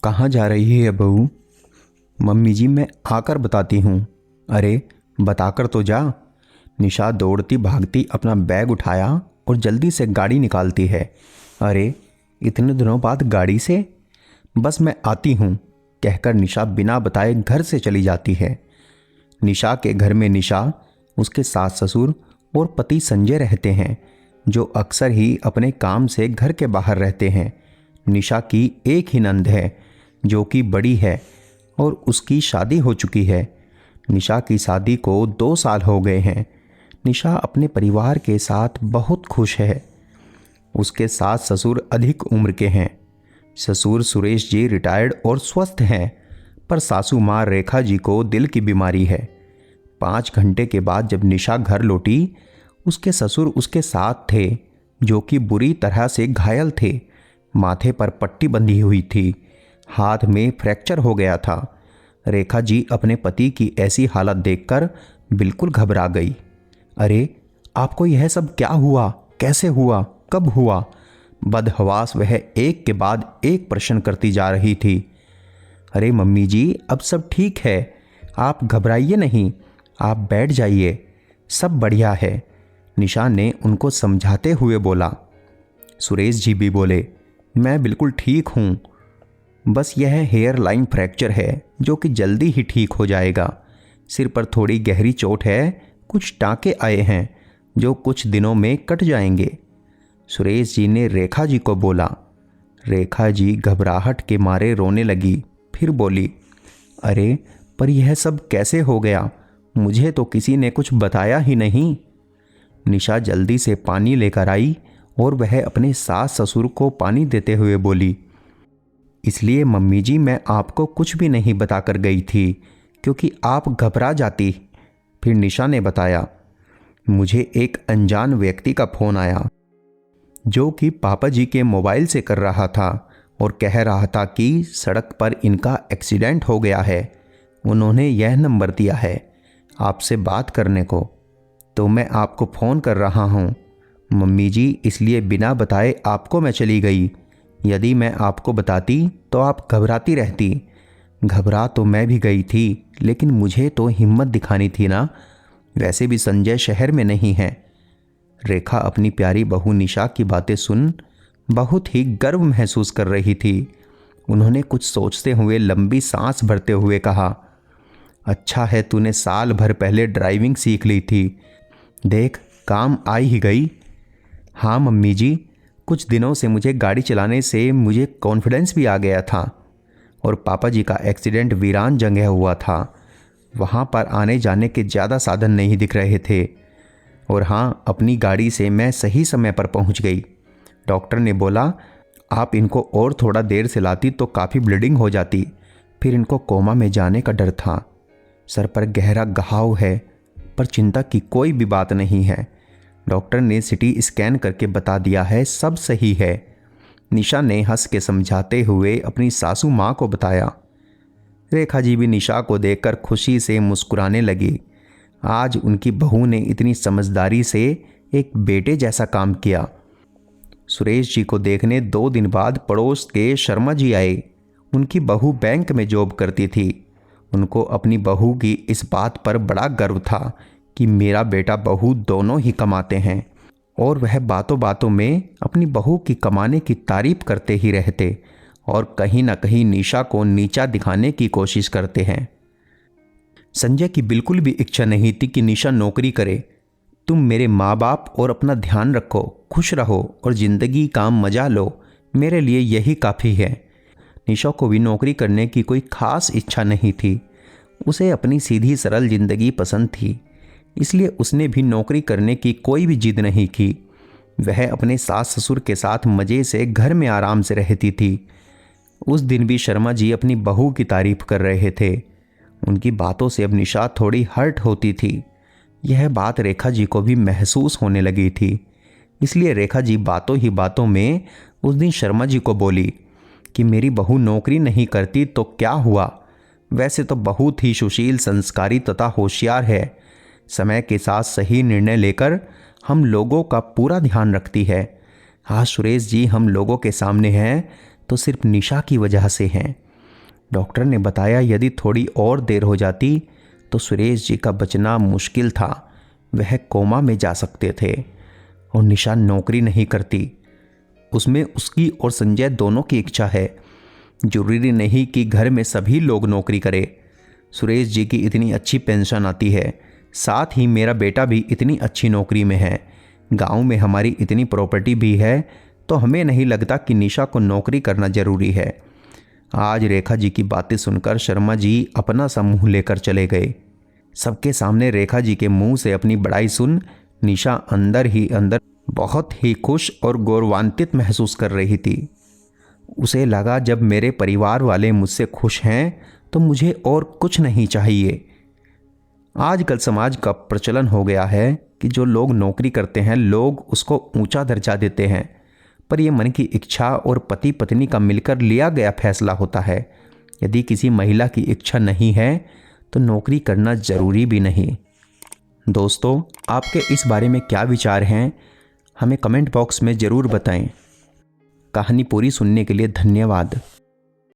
कहाँ जा रही है बहू? मम्मी जी मैं आकर बताती हूँ। अरे बताकर तो जा। निशा दौड़ती भागती अपना बैग उठाया और जल्दी से गाड़ी निकालती है। अरे इतने दिनों बाद गाड़ी से? बस मैं आती हूँ कहकर निशा बिना बताए घर से चली जाती है। निशा के घर में निशा, उसके सास ससुर और पति संजय रहते हैं, जो अक्सर ही अपने काम से घर के बाहर रहते हैं। निशा की एक ही नंद है जो कि बड़ी है और उसकी शादी हो चुकी है। निशा की शादी को 2 साल हो गए हैं। निशा अपने परिवार के साथ बहुत खुश है। उसके सास ससुर अधिक उम्र के हैं। ससुर सुरेश जी रिटायर्ड और स्वस्थ हैं, पर सासू माँ रेखा जी को दिल की बीमारी है। 5 घंटे के बाद जब निशा घर लौटी, उसके ससुर उसके साथ थे, जो कि बुरी तरह से घायल थे। माथे पर पट्टी बंधी हुई थी, हाथ में फ्रैक्चर हो गया था। रेखा जी अपने पति की ऐसी हालत देखकर बिल्कुल घबरा गई। अरे आपको यह सब क्या हुआ? कैसे हुआ? कब हुआ? बदहवास वह एक के बाद एक प्रश्न करती जा रही थी। अरे मम्मी जी अब सब ठीक है, आप घबराइए नहीं, आप बैठ जाइए, सब बढ़िया है, निशा ने उनको समझाते हुए बोला। सुरेश जी भी बोले, मैं बिल्कुल ठीक हूँ, बस यह हेयर लाइन फ्रैक्चर है जो कि जल्दी ही ठीक हो जाएगा। सिर पर थोड़ी गहरी चोट है, कुछ टाँके आए हैं जो कुछ दिनों में कट जाएंगे। सुरेश जी ने रेखा जी को बोला। रेखा जी घबराहट के मारे रोने लगी, फिर बोली, अरे पर यह सब कैसे हो गया? मुझे तो किसी ने कुछ बताया ही नहीं। निशा जल्दी से पानी लेकर आई और वह अपने सास ससुर को पानी देते हुए बोली, इसलिए मम्मी जी मैं आपको कुछ भी नहीं बताकर गई थी क्योंकि आप घबरा जाती। फिर निशा ने बताया, मुझे एक अनजान व्यक्ति का फ़ोन आया जो कि पापा जी के मोबाइल से कर रहा था और कह रहा था कि सड़क पर इनका एक्सीडेंट हो गया है। उन्होंने यह नंबर दिया है आपसे बात करने को, तो मैं आपको फ़ोन कर रहा हूँ मम्मी जी, इसलिए बिना बताए आपको मैं चली गई। यदि मैं आपको बताती तो आप घबराती रहती। घबरा तो मैं भी गई थी, लेकिन मुझे तो हिम्मत दिखानी थी ना। वैसे भी संजय शहर में नहीं है। रेखा अपनी प्यारी बहू निशा की बातें सुन बहुत ही गर्व महसूस कर रही थी। उन्होंने कुछ सोचते हुए लंबी सांस भरते हुए कहा, अच्छा है तूने साल भर पहले ड्राइविंग सीख ली थी, देख काम आई ही गई। हाँ मम्मी जी, कुछ दिनों से मुझे गाड़ी चलाने से मुझे कॉन्फिडेंस भी आ गया था और पापा जी का एक्सीडेंट वीरान जगह हुआ था। वहाँ पर आने जाने के ज़्यादा साधन नहीं दिख रहे थे और हाँ, अपनी गाड़ी से मैं सही समय पर पहुँच गई। डॉक्टर ने बोला आप इनको और थोड़ा देर से लाती तो काफ़ी ब्लीडिंग हो जाती, फिर इनको कोमा में जाने का डर था। सर पर गहरा घाव है, पर चिंता की कोई भी बात नहीं है। डॉक्टर ने सिटी स्कैन करके बता दिया है सब सही है। निशा ने हंस के समझाते हुए अपनी सासू माँ को बताया। रेखा जी भी निशा को देखकर खुशी से मुस्कुराने लगी। आज उनकी बहू ने इतनी समझदारी से एक बेटे जैसा काम किया। सुरेश जी को देखने 2 दिन बाद पड़ोस के शर्मा जी आए। उनकी बहू बैंक में जॉब करती थी। उनको अपनी बहू की इस बात पर बड़ा गर्व था कि मेरा बेटा बहू दोनों ही कमाते हैं, और वह बातों बातों में अपनी बहू की कमाने की तारीफ करते ही रहते और कहीं ना कहीं निशा को नीचा दिखाने की कोशिश करते हैं। संजय की बिल्कुल भी इच्छा नहीं थी कि निशा नौकरी करे। तुम मेरे माँ बाप और अपना ध्यान रखो, खुश रहो और ज़िंदगी का मजा लो, मेरे लिए यही काफ़ी है। निशा को भी नौकरी करने की कोई खास इच्छा नहीं थी। उसे अपनी सीधी सरल ज़िंदगी पसंद थी, इसलिए उसने भी नौकरी करने की कोई भी जिद नहीं की। वह अपने सास ससुर के साथ मज़े से घर में आराम से रहती थी। उस दिन भी शर्मा जी अपनी बहू की तारीफ कर रहे थे। उनकी बातों से अब निशा थोड़ी हर्ट होती थी। यह बात रेखा जी को भी महसूस होने लगी थी, इसलिए रेखा जी बातों ही बातों में उस दिन शर्मा जी को बोली कि मेरी बहू नौकरी नहीं करती तो क्या हुआ, वैसे तो बहुत ही सुशील, संस्कारी तथा होशियार है। समय के साथ सही निर्णय लेकर हम लोगों का पूरा ध्यान रखती है। आज सुरेश जी हम लोगों के सामने हैं तो सिर्फ निशा की वजह से हैं। डॉक्टर ने बताया यदि थोड़ी और देर हो जाती तो सुरेश जी का बचना मुश्किल था। वह कोमा में जा सकते थे। और निशा नौकरी नहीं करती, उसमें उसकी और संजय दोनों की इच्छा है। जरूरी नहीं कि घर में सभी लोग नौकरी करें। सुरेश जी की इतनी अच्छी पेंशन आती है, साथ ही मेरा बेटा भी इतनी अच्छी नौकरी में है, गांव में हमारी इतनी प्रॉपर्टी भी है, तो हमें नहीं लगता कि निशा को नौकरी करना जरूरी है। आज रेखा जी की बातें सुनकर शर्मा जी अपना सा मुंह लेकर चले गए। सबके सामने रेखा जी के मुंह से अपनी बड़ाई सुन निशा अंदर ही अंदर बहुत ही खुश और गौरवान्वित महसूस कर रही थी। उसे लगा जब मेरे परिवार वाले मुझसे खुश हैं तो मुझे और कुछ नहीं चाहिए। आजकल समाज का प्रचलन हो गया है कि जो लोग नौकरी करते हैं लोग उसको ऊंचा दर्जा देते हैं, पर यह मन की इच्छा और पति पत्नी का मिलकर लिया गया फैसला होता है। यदि किसी महिला की इच्छा नहीं है तो नौकरी करना जरूरी भी नहीं। दोस्तों, आपके इस बारे में क्या विचार हैं, हमें कमेंट बॉक्स में ज़रूर बताएं। कहानी पूरी सुनने के लिए धन्यवाद।